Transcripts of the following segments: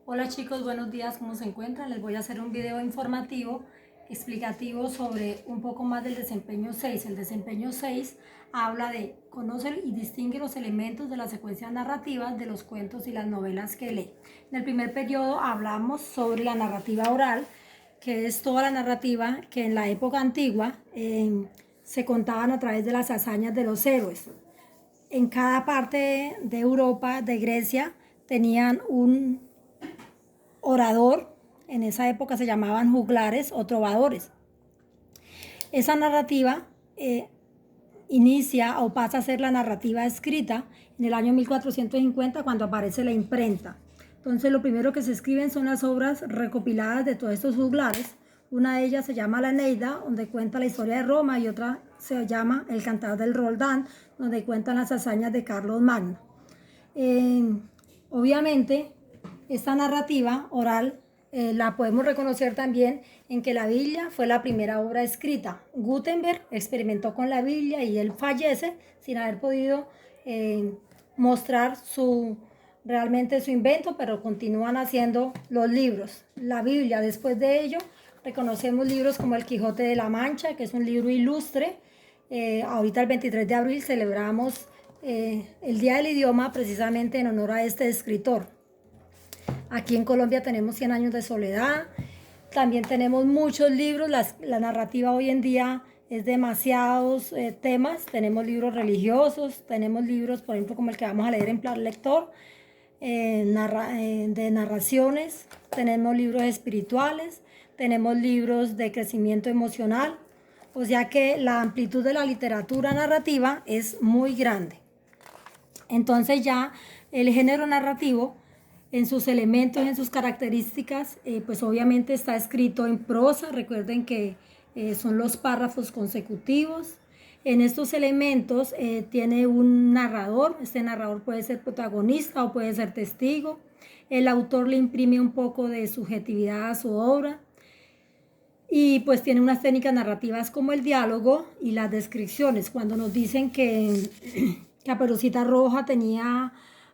Hola chicos, buenos días, ¿cómo se encuentran? Les voy a hacer un video informativo explicativo sobre un poco más del desempeño 6. El desempeño 6 habla de conocer y distingue los elementos de las secuencias narrativas de los cuentos y las novelas que lee. En el primer periodo hablamos sobre la narrativa oral, que es toda la narrativa que en la época antigua se contaban a través de las hazañas de los héroes. En cada parte de Europa, de Grecia, tenían un orador. En esa época se llamaban juglares o trovadores. Esa narrativa inicia o pasa a ser la narrativa escrita en el año 1450, cuando aparece la imprenta. Entonces lo primero que se escriben son las obras recopiladas de todos estos juglares. Una de ellas se llama La Eneida, donde cuenta la historia de Roma, y otra se llama El Cantar del Roldán, donde cuentan las hazañas de Carlos Magno. Obviamente, esta narrativa oral la podemos reconocer también en que la Biblia fue la primera obra escrita. Gutenberg experimentó con la Biblia y él fallece sin haber podido mostrar realmente su invento, pero continúan haciendo los libros. La Biblia, después de ello, reconocemos libros como El Quijote de la Mancha, que es un libro ilustre. Ahorita el 23 de abril celebramos el Día del Idioma, precisamente en honor a este escritor. Aquí en Colombia tenemos 100 años de soledad, también tenemos muchos libros. La narrativa hoy en día es demasiados temas. Tenemos libros religiosos, tenemos libros, por ejemplo, como el que vamos a leer en Plan Lector, de narraciones, tenemos libros espirituales, tenemos libros de crecimiento emocional. O sea que la amplitud de la literatura narrativa es muy grande. Entonces ya el género narrativo, en sus elementos, en sus características, pues obviamente está escrito en prosa. Recuerden que son los párrafos consecutivos. En estos elementos tiene un narrador. Este narrador puede ser protagonista o puede ser testigo. El autor le imprime un poco de subjetividad a su obra. Y pues tiene unas técnicas narrativas como el diálogo y las descripciones. Cuando nos dicen que Caperucita Roja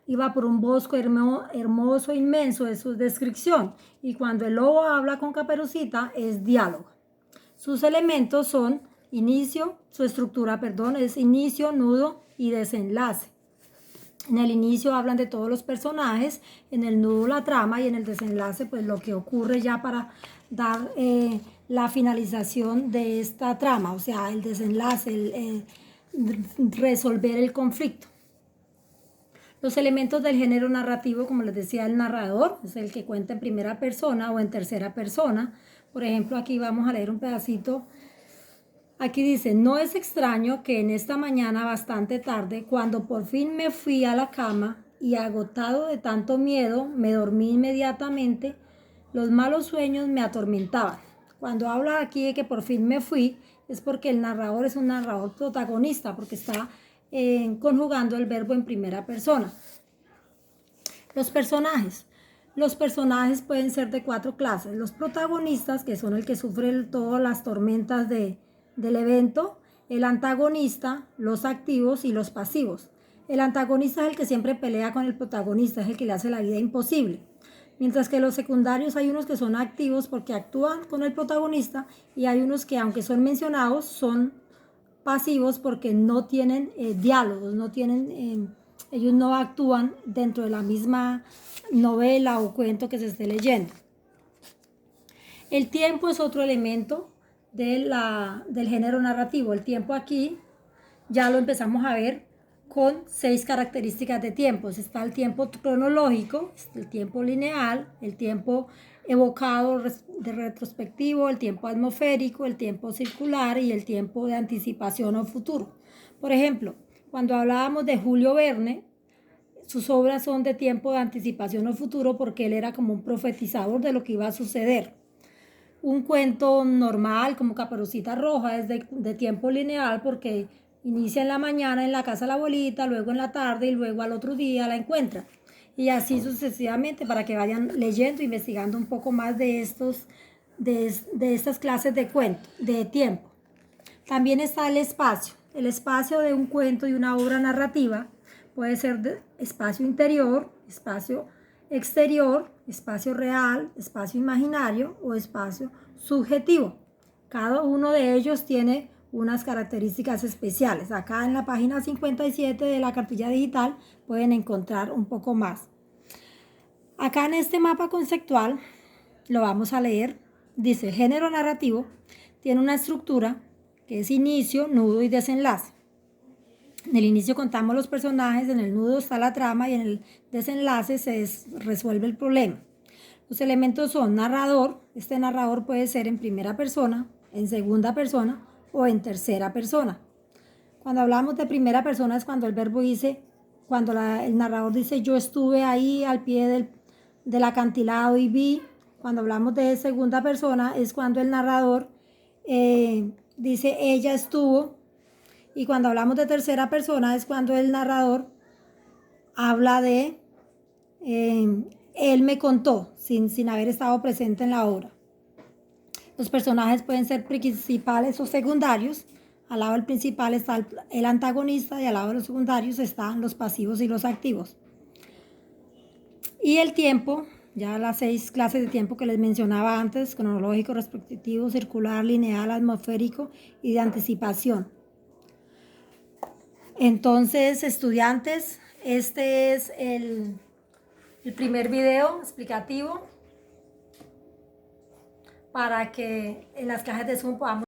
iba por un bosque hermoso, inmenso, eso es descripción. Y cuando el lobo habla con Caperucita es diálogo. Sus elementos son su estructura, es inicio, nudo y desenlace. En el inicio hablan de todos los personajes, en el nudo la trama, y en el desenlace pues lo que ocurre ya para dar la finalización de esta trama, o sea, el desenlace, resolver el conflicto. Los elementos del género narrativo, como les decía, el narrador es el que cuenta en primera persona o en tercera persona. Por ejemplo, aquí vamos a leer un pedacito. Aquí dice: no es extraño que en esta mañana bastante tarde, cuando por fin me fui a la cama y agotado de tanto miedo, me dormí inmediatamente, los malos sueños me atormentaban. Cuando habla aquí de que por fin me fui, es porque el narrador es un narrador protagonista, porque está conjugando el verbo en primera persona. Los personajes. Los personajes pueden ser de 4 clases. Los protagonistas, que son el que sufre todas las tormentas del evento. El antagonista, los activos y los pasivos. El antagonista es el que siempre pelea con el protagonista, es el que le hace la vida imposible. Mientras que los secundarios, hay unos que son activos porque actúan con el protagonista, y hay unos que, aunque son mencionados, son pasivos porque no tienen diálogos, ellos no actúan dentro de la misma novela o cuento que se esté leyendo. El tiempo es otro elemento del género narrativo. El tiempo aquí ya lo empezamos a ver con 6 características de tiempos. Está el tiempo cronológico, el tiempo lineal, el tiempo evocado de retrospectivo, el tiempo atmosférico, el tiempo circular y el tiempo de anticipación o futuro. Por ejemplo, cuando hablábamos de Julio Verne, sus obras son de tiempo de anticipación o futuro porque él era como un profetizador de lo que iba a suceder. Un cuento normal como Caperucita Roja es de tiempo lineal porque inicia en la mañana en la casa de la abuelita, luego en la tarde y luego al otro día la encuentra. Y así sucesivamente, para que vayan leyendo, investigando un poco más de estas clases de cuento, de tiempo. También está el espacio. El espacio de un cuento y una obra narrativa puede ser de espacio interior, espacio exterior, espacio real, espacio imaginario o espacio subjetivo. Cada uno de ellos tiene unas características especiales. Acá en la página 57 de la cartilla digital pueden encontrar un poco más. Acá en este mapa conceptual lo vamos a leer. Dice, género narrativo tiene una estructura que es inicio, nudo y desenlace. En el inicio contamos los personajes, en el nudo está la trama y en el desenlace se resuelve el problema. Los elementos son narrador. Este narrador puede ser en primera persona, en segunda persona o en tercera persona. Cuando hablamos de primera persona es cuando el verbo dice, cuando el narrador dice yo estuve ahí al pie del acantilado y vi. Cuando hablamos de segunda persona es cuando el narrador dice ella estuvo. Y cuando hablamos de tercera persona es cuando el narrador habla de él me contó sin haber estado presente en la obra. Los personajes pueden ser principales o secundarios. Al lado del principal está el antagonista y al lado de los secundarios están los pasivos y los activos. Y el tiempo, ya las 6 clases de tiempo que les mencionaba antes, cronológico, retrospectivo, circular, lineal, atmosférico y de anticipación. Entonces, estudiantes, este es el primer video explicativo para que en las clases de Zoom podamos